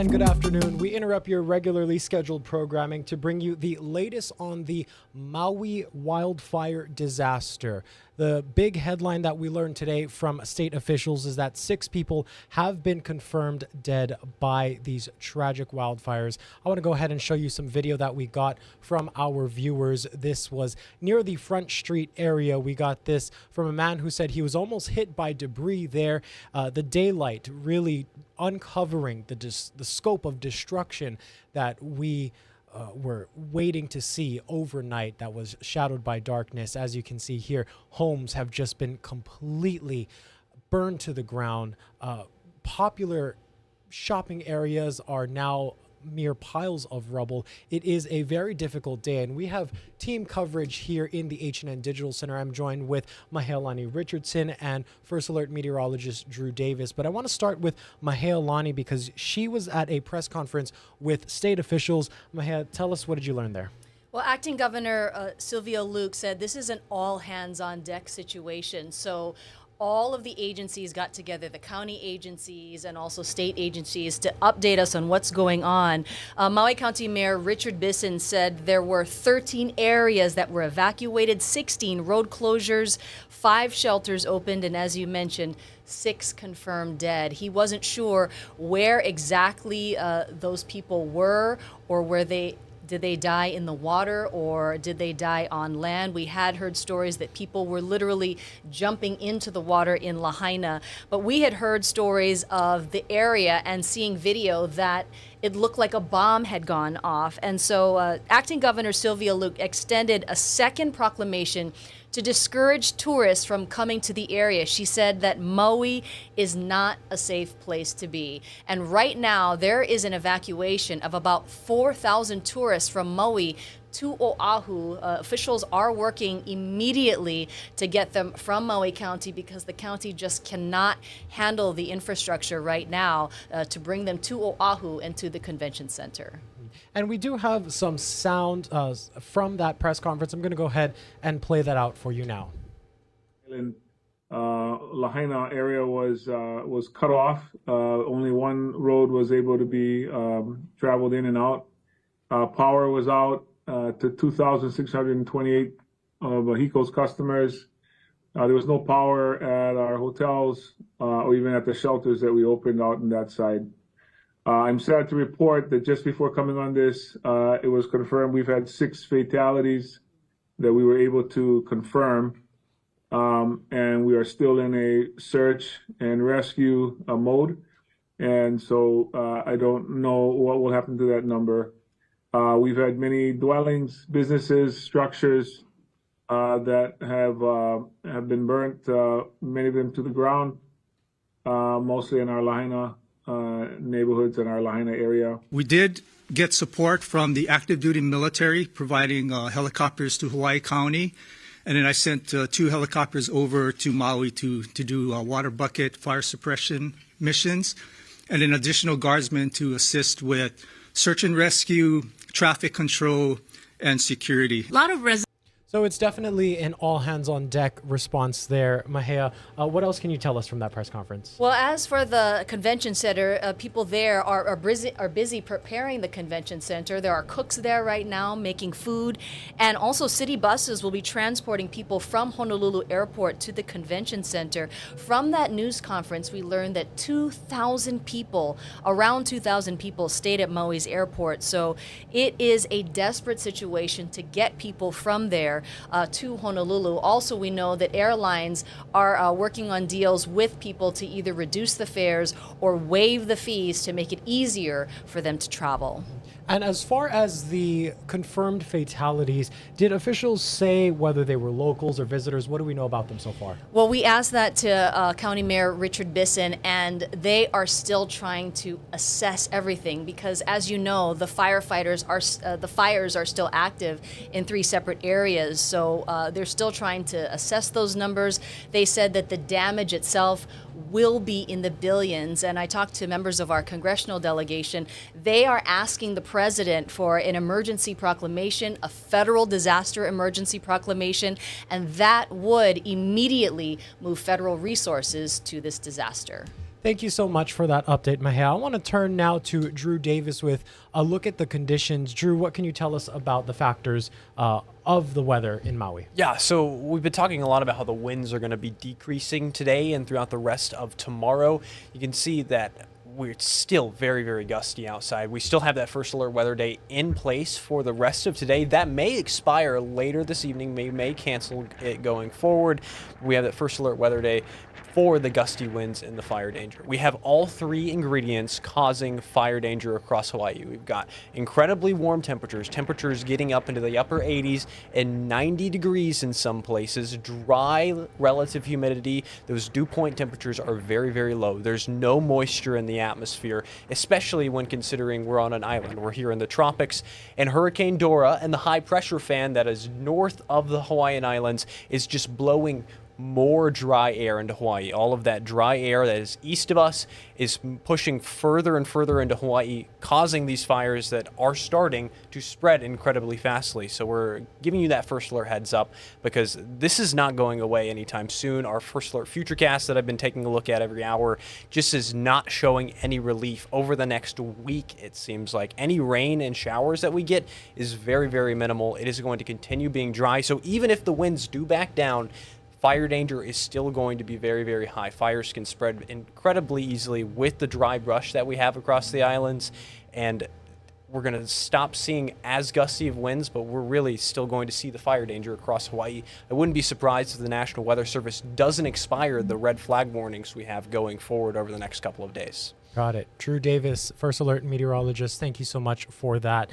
and good afternoon. We interrupt your regularly scheduled programming to bring you the latest on the Maui wildfire disaster. The big headline that we learned today from state officials is that 6 people have been confirmed dead by these tragic wildfires. I want to go ahead and show you some video that we got from our viewers. This was near the Front Street area. We got this from a man who said he was almost hit by debris there. The daylight really uncovering the scope of destruction that we were waiting to see overnight that was shadowed by darkness. As you can see here, homes have just been completely burned to the ground. Popular shopping areas are now mere piles of rubble. It is a very difficult day, and we have team coverage here in the HNN Digital Center. I'm joined with Mahealani Richardson and First Alert meteorologist Drew Davis. But I want to start with Mahealani because she was at a press conference with state officials. Mahea, tell us, what did you learn there? Well, Acting Governor Sylvia Luke said this is an all-hands-on-deck situation. So all of the agencies got together, the county agencies and also state agencies, to update us on what's going on. Maui County Mayor Richard Bisson said there were 13 areas that were evacuated, 16 road closures, 5 shelters opened, and as you mentioned, 6 confirmed dead. He wasn't sure where exactly those people were, or did they die in the water or did they die on land? We had heard stories that people were literally jumping into the water in Lahaina, but we had heard stories of the area and seeing video that it looked like a bomb had gone off. And so Acting Governor Sylvia Luke extended a second proclamation to discourage tourists from coming to the area. She said that Maui is not a safe place to be. And right now, there is an evacuation of about 4,000 tourists from Maui to Oahu. Officials are working immediately to get them from Maui County because the county just cannot handle the infrastructure right now to bring them to Oahu and to the convention center. And we do have some sound from that press conference. I'm going to go ahead and play that out for you now. Lahaina area was cut off. Only one road was able to be traveled in and out. Power was out to 2,628 of Hiko's customers. There was no power at our hotels or even at the shelters that we opened out on that side. I'm sad to report that just before coming on this, it was confirmed we've had 6 fatalities that we were able to confirm. And we are still in a search and rescue mode. And so I don't know what will happen to that number. We've had many dwellings, businesses, structures that have been burnt, many of them to the ground, mostly in our Lahaina neighborhoods in our Lahaina area. We did get support from the active duty military providing helicopters to Hawaii County. And then I sent 2 helicopters over to Maui to do water bucket fire suppression missions, and then additional guardsmen to assist with search and rescue, traffic control, and security. A lot of So it's definitely an all-hands-on-deck response there. Mahea, what else can you tell us from that press conference? Well, as for the convention center, people there are busy preparing the convention center. There are cooks there right now making food, and also city buses will be transporting people from Honolulu Airport to the convention center. From that news conference, we learned that 2,000 people, around 2,000 people, stayed at Maui's airport. So it is a desperate situation to get people from there to Honolulu. Also, we know that airlines are working on deals with people to either reduce the fares or waive the fees to make it easier for them to travel. And as far as the confirmed fatalities, did officials say whether they were locals or visitors? What do we know about them so far? Well, we asked that to County Mayor Richard Bisson, and they are still trying to assess everything because, as you know, the fires are still active in 3 separate areas. So they're still trying to assess those numbers. They said that the damage itself will be in the billions. And I talked to members of our congressional delegation. They are asking the president for an emergency proclamation, a federal disaster emergency proclamation, and that would immediately move federal resources to this disaster. Thank you so much for that update, Mahia. I want to turn now to Drew Davis with a look at the conditions. Drew, what can you tell us about the factors of the weather in Maui? Yeah, so we've been talking a lot about how the winds are going to be decreasing today and throughout the rest of tomorrow. You can see that we're still very, very gusty outside. We still have that first alert weather day in place for the rest of today. That may expire later this evening, may cancel it going forward. We have that first alert weather day for the gusty winds and the fire danger. We have all three ingredients causing fire danger across Hawaii. We've got incredibly warm temperatures getting up into the upper 80s and 90 degrees in some places, dry relative humidity. Those dew point temperatures are very, very low. There's no moisture in the atmosphere, especially when considering we're on an island. We're here in the tropics, and Hurricane Dora and the high pressure fan that is north of the Hawaiian Islands is just blowing more dry air into Hawaii. All of that dry air that is east of us is pushing further and further into Hawaii, causing these fires that are starting to spread incredibly fastly. So we're giving you that first alert heads up because this is not going away anytime soon. Our first alert futurecast that I've been taking a look at every hour just is not showing any relief over the next week. It seems like any rain and showers that we get is very, very minimal. It is going to continue being dry. So even if the winds do back down, fire danger is still going to be very, very high. Fires can spread incredibly easily with the dry brush that we have across the islands, and we're going to stop seeing as gusty of winds, but we're really still going to see the fire danger across Hawaii. I wouldn't be surprised if the National Weather Service doesn't expire the red flag warnings we have going forward over the next couple of days. Got it. Drew Davis, First Alert meteorologist, thank you so much for that.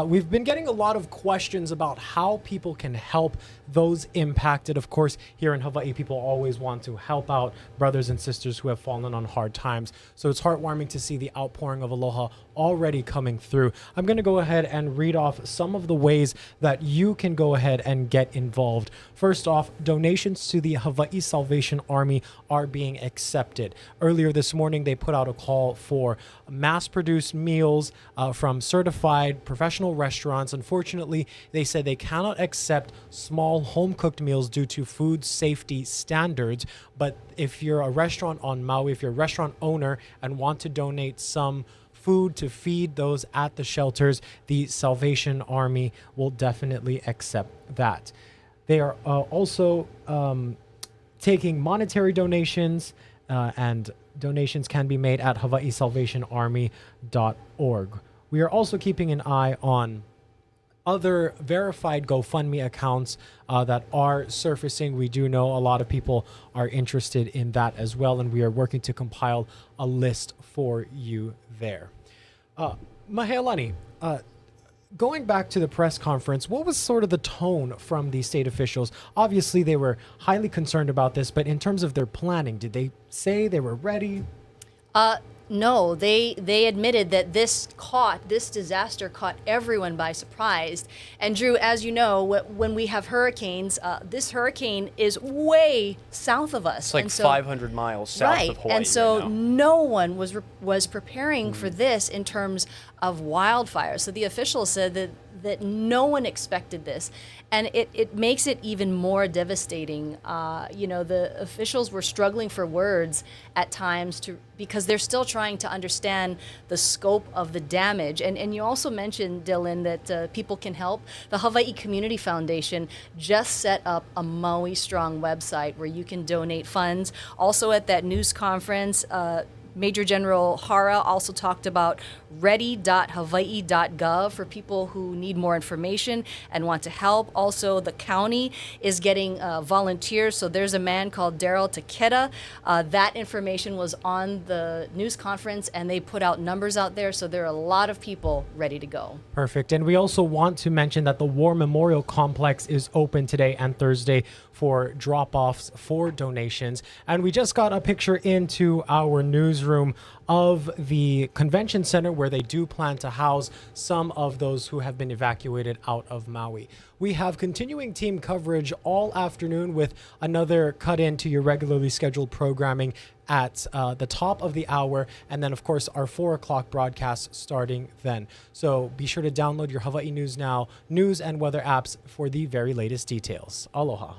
We've been getting a lot of questions about how people can help those impacted. Of course, here in Hawaii, people always want to help out brothers and sisters who have fallen on hard times. So it's heartwarming to see the outpouring of aloha already coming through. I'm going to go ahead and read off some of the ways that you can go ahead and get involved. First off, donations to the Hawaii Salvation Army are being accepted. Earlier this morning, they put out a call for mass-produced meals from certified professional restaurants. Unfortunately, they said they cannot accept small home-cooked meals due to food safety standards. But if you're a restaurant on Maui, if you're a restaurant owner and want to donate some food to feed those at the shelters, the Salvation Army will definitely accept that. They are also taking monetary donations, and donations can be made at hawaiisalvationarmy.org. We are also keeping an eye on other verified GoFundMe accounts that are surfacing. We do know a lot of people are interested in that as well, and we are working to compile a list for you there. Mahealani, going back to the press conference, what was sort of the tone from the state officials? Obviously, they were highly concerned about this, but in terms of their planning, did they say they were ready? No, they admitted that this disaster caught everyone by surprise. And Drew, as you know, when we have hurricanes, this hurricane is way south of us. It's like 500 miles south of Hawaii. And so right now. no one was preparing for this in terms of wildfire. So the officials said that no one expected this. And it makes it even more devastating. The officials were struggling for words at times because they're still trying to understand the scope of the damage. And you also mentioned, Dylan, that people can help. The Hawaii Community Foundation just set up a Maui Strong website where you can donate funds. Also at that news conference, Major General Hara also talked about ready.hawaii.gov for people who need more information and want to help. Also, the county is getting volunteers. So there's a man called Daryl Takeda. That information was on the news conference, and they put out numbers out there. So there are a lot of people ready to go. Perfect. And we also want to mention that the War Memorial Complex is open today and Thursday for drop-offs for donations. And we just got a picture into our newsroom of the convention center where they do plan to house some of those who have been evacuated out of Maui. We have continuing team coverage all afternoon with another cut into your regularly scheduled programming at the top of the hour, and then of course our 4 o'clock broadcast starting then. So be sure to download your Hawaii News Now news and weather apps for the very latest details. Aloha.